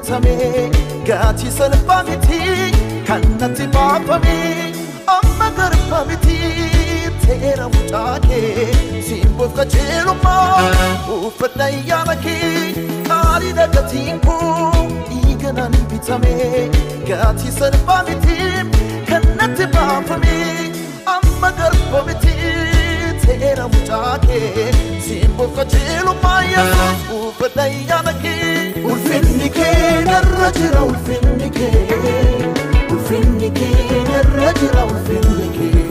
bitame gaati salphaa miti kan natti baafame amma garba miti teera mucaa kee simboof qajeelummaa uffata ayyaana kee qaaliidha gatiin koo dhiiganaan bitame gaati salphaa miti kan natti baafame amma garba miti teera mucaa kee simboof qajeelummaa yesuus uffata ayyaana kee ulfinni kee narra jira ulfinni kee narra jira ulfinni kee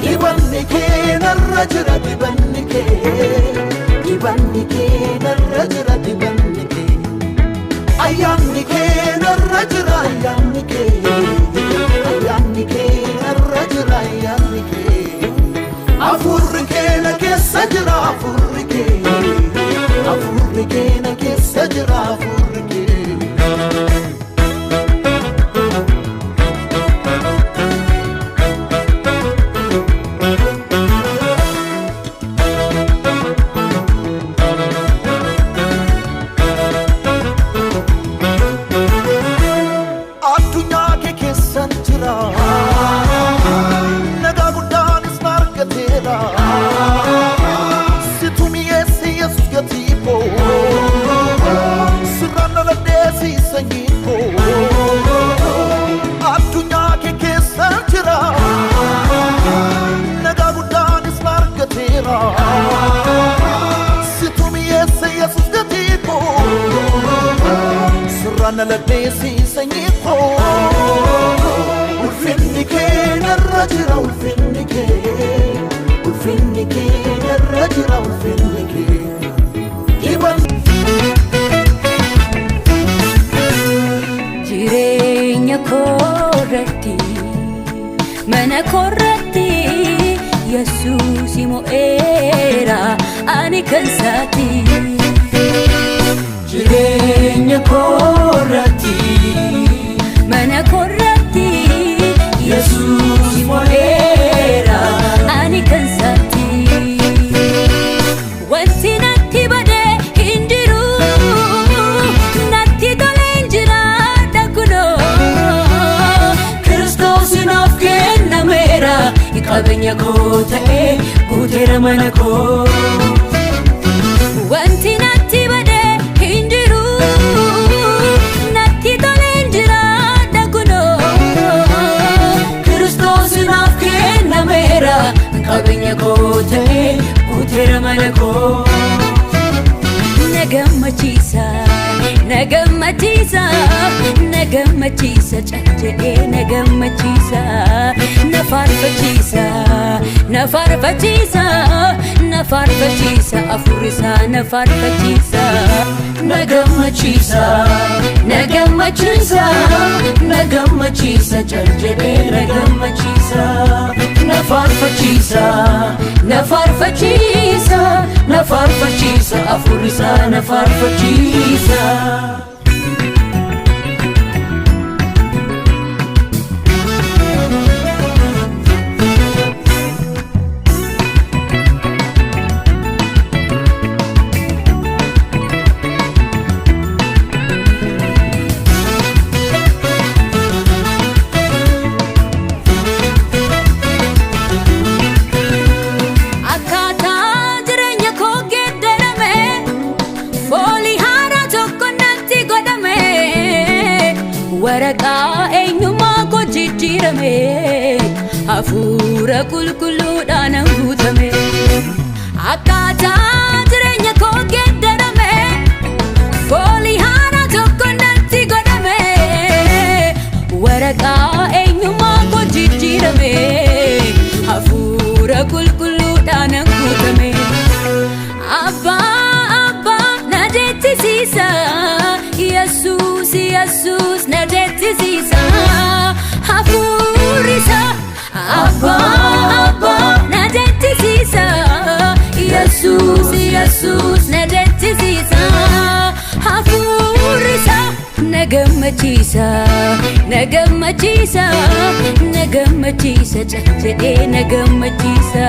dibanni kee narra jira dibanni kee narra jira dibanni kee ayyaanni kee narra jira ayyaanni kee narra jira ayyaanni kee afurri kee na keessa jira afurri kee na keessa jira afurri kee Surrana la desi sanyiko ulfinni kee narra jira ulfinni kee narra jira ulfinni kee jireenya korratti mana korratti Yesuus mo'eera ani kansaati jireenya korratti mana korratti Yesuus mo'eera ani kansaati wanti natti bade hin jiru natti tole hin jira dhakunoo Kiristoos naaf kennameera qabeenya koo ta'ee guuteera mana koo wanti natti bade hin jiru natti tole hin jira dhakunoo Kiristoos naaf kennameera qabeenya koo ta'ee guuteera mana koo nagammachiisa caljedhee nafaarfachiisa afurisaa nafaarfachiisa nagammachiisa caljedhee nafaarfachiisa afurisaa nafaarfachiisa waraqaa eenyummaa koo jijjiirame hafuura qulqulluudhaan guutame akkaataa jireenya koo geeddarame foolii haaraa tokko natti godhame waraqaa eenyummaa koo jijjiirame hafuura qulqulluudhaan guutame abbaa na jechisiisa Yesuus na jechisiisa hafuurisa abbaa na jechisiisa Yesuus na jechisiisa hafuurisa nagammachiisa caljedhee nagammachiisa